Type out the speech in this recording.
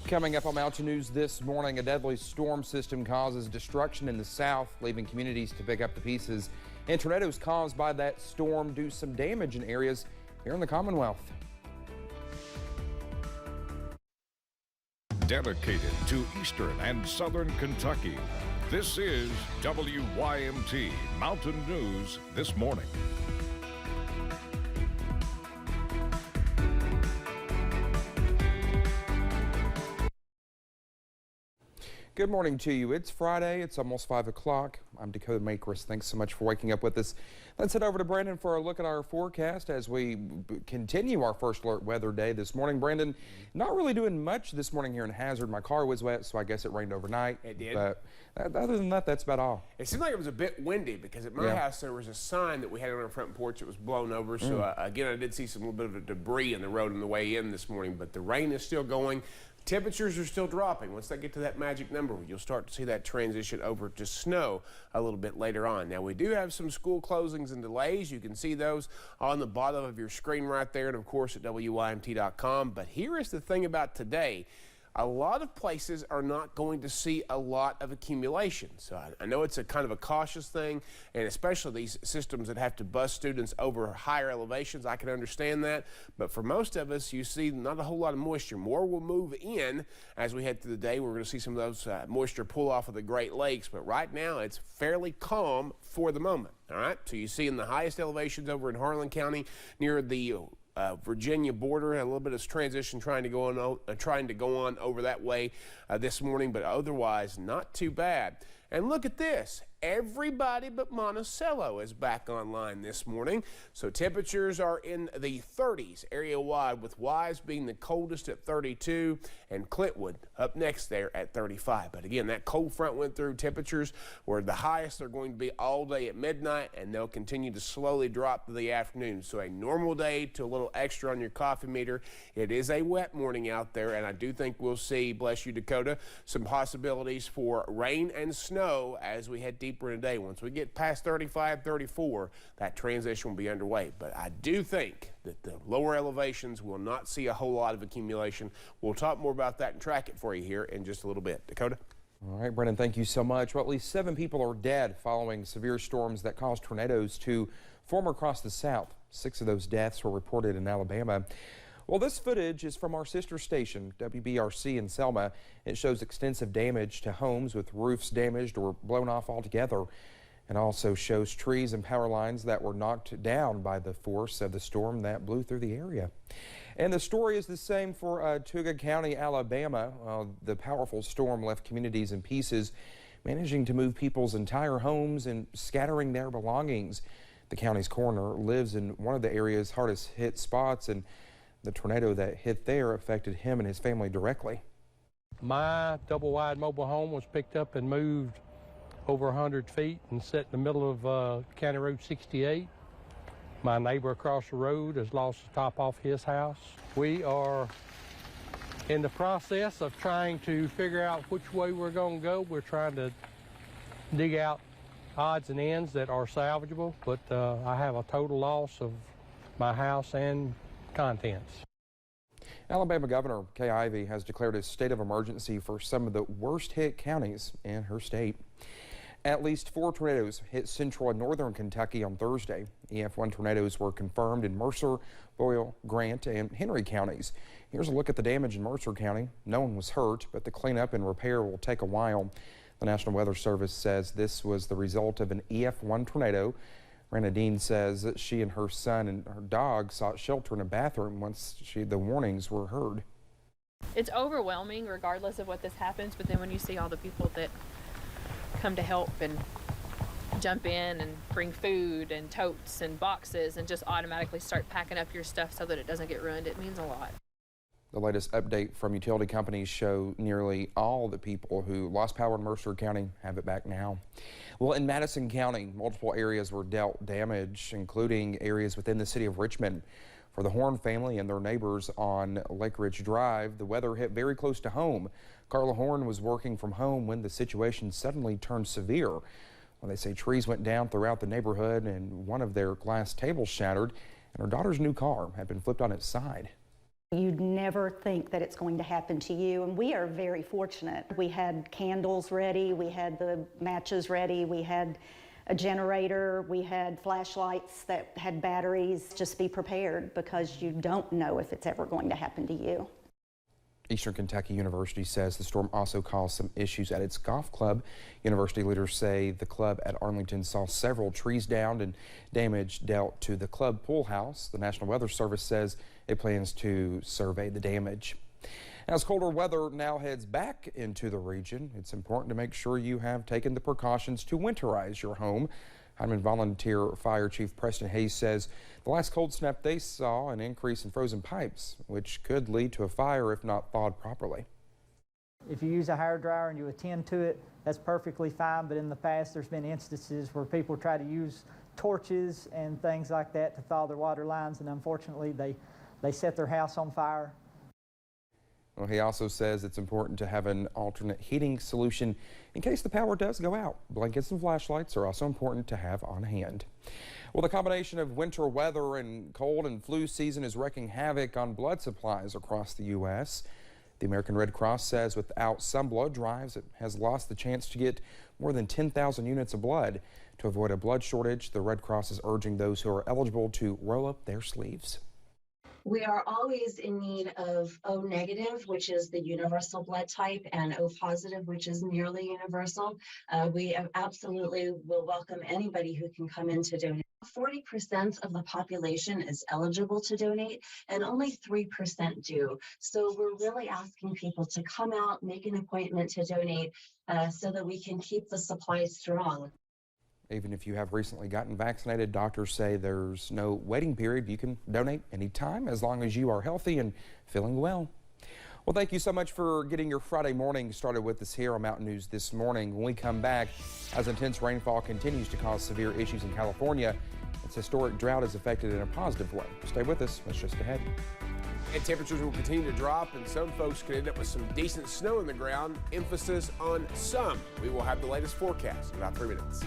Coming up on Mountain News this morning, a deadly storm system causes destruction in the south, leaving communities to pick up the pieces. And tornadoes caused by that storm do some damage in areas here in the Commonwealth. Dedicated to Eastern and Southern Kentucky, this is WYMT Mountain News this morning. Good morning to you. It's Friday. It's almost 5 o'clock. I'm Dakota Makris. Thanks so much for waking up with us. Let's head over to Brandon for a look at our forecast as we continue our first alert weather day this morning. Brandon, not really doing much this morning here in Hazard. My car was wet, so I guess it rained overnight. It did. But other than that, that's about all. It seemed like it was a bit windy because at my house there was a sign that we had on our front porch that was blown over. So again, I did see some little bit of debris on the road on the way in this morning, but the rain is still going. Temperatures are still dropping. Once they get to that magic number, you'll start to see that transition over to snow a little bit later on. Now, we do have some school closings and delays. You can see those on the bottom of your screen right there, and of course at WYMT.com. But here is the thing about today. A lot of places are not going to see a lot of accumulation. So I know it's a kind of a cautious thing, and especially these systems that have to bus students over higher elevations, I can understand that. But for most of us, you see not a whole lot of moisture. More will move in as we head through the day. We're going to see some of those moisture pull off of the Great Lakes, but right now it's fairly calm for the moment. All right, so you see in the highest elevations over in Harlan County near the Virginia border, a little bit of transition trying to go on over that way this morning, but otherwise not too bad. And look at this. Everybody but Monticello is back online this morning. So temperatures are in the 30s area-wide, with Wise being the coldest at 32 and Clintwood up next there at 35. But again, that cold front went through. Temperatures were the highest they're going to be all day at midnight, and they'll continue to slowly drop to the afternoon. So a normal day to a little extra on your coffee meter. It is a wet morning out there, and I do think we'll see, bless you Dakota, some possibilities for rain and snow as we head deeper in the day. Once we get past 35, 34, that transition will be underway. But I do think that the lower elevations will not see a whole lot of accumulation. We'll talk more about that and track it for you here in just a little bit. Dakota? All right, Brennan, thank you so much. Well, at least 7 people are dead following severe storms that caused tornadoes to form across the south. 6 of those deaths were reported in Alabama. Well, this footage is from our sister station, WBRC in Selma. It shows extensive damage to homes with roofs damaged or blown off altogether. It also shows trees and power lines that were knocked down by the force of the storm that blew through the area. And the story is the same for Tuga County, Alabama. The powerful storm left communities in pieces, managing to move people's entire homes and scattering their belongings. The county's coroner lives in one of the area's hardest hit spots, and the tornado that hit there affected him and his family directly. My double-wide mobile home was picked up and moved over 100 feet and set in the middle of County Road 68. My neighbor across the road has lost the top off his house. We are in the process of trying to figure out which way we're going to go. We're trying to dig out odds and ends that are salvageable, but I have a total loss of my house and contents. Alabama Governor Kay Ivey has declared a state of emergency for some of the worst hit counties in her state. At least 4 tornadoes hit central and northern Kentucky on Thursday. EF1 tornadoes were confirmed in Mercer, Boyle, Grant, and Henry counties. Here's a look at the damage in Mercer County. No one was hurt, but the cleanup and repair will take a while. The National Weather Service says this was the result of an EF1 tornado. Rana Dean says that she and her son and her dog sought shelter in a bathroom once the warnings were heard. It's overwhelming regardless of what this happens, but then when you see all the people that come to help and jump in and bring food and totes and boxes and just automatically start packing up your stuff so that it doesn't get ruined, it means a lot. The latest update from utility companies show nearly all the people who lost power in Mercer County have it back now. Well, in Madison County, multiple areas were dealt damage, including areas within the city of Richmond. For the Horn family and their neighbors on Lake Ridge Drive, the weather hit very close to home. Carla Horn was working from home when the situation suddenly turned severe. Well, they say trees went down throughout the neighborhood and one of their glass tables shattered, and her daughter's new car had been flipped on its side. You'd never think that it's going to happen to you, and we are very fortunate. We had candles ready, we had the matches ready, we had a generator, we had flashlights that had batteries. Just be prepared because you don't know if it's ever going to happen to you. Eastern Kentucky University says the storm also caused some issues at its golf club. University leaders say the club at Arlington saw several trees downed and damage dealt to the club pool house. The National Weather Service says it plans to survey the damage. As colder weather now heads back into the region, it's important to make sure you have taken the precautions to winterize your home. Heinemann Volunteer Fire Chief Preston Hayes says the last cold snap they saw an increase in frozen pipes, which could lead to a fire if not thawed properly. If you use a hair dryer and you attend to it, that's perfectly fine, but in the past there's been instances where people try to use torches and things like that to thaw their water lines, and unfortunately they set their house on fire. Well, he also says it's important to have an alternate heating solution in case the power does go out. Blankets and flashlights are also important to have on hand. Well, the combination of winter weather and cold and flu season is wreaking havoc on blood supplies across the U.S. The American Red Cross says without some blood drives, it has lost the chance to get more than 10,000 units of blood. To avoid a blood shortage, the Red Cross is urging those who are eligible to roll up their sleeves. We are always in need of O negative, which is the universal blood type, and O positive, which is nearly universal. We absolutely will welcome anybody who can come in to donate. 40% of the population is eligible to donate, and only 3% do. So we're really asking people to come out, make an appointment to donate so that we can keep the supply strong. Even if you have recently gotten vaccinated, doctors say there's no waiting period. You can donate anytime as long as you are healthy and feeling well. Well, thank you so much for getting your Friday morning started with us here on Mountain News this morning. When we come back, as intense rainfall continues to cause severe issues in California, its historic drought is affected in a positive way. Stay with us. That's just ahead. And temperatures will continue to drop, and some folks could end up with some decent snow in the ground. Emphasis on some. We will have the latest forecast in about 3 minutes.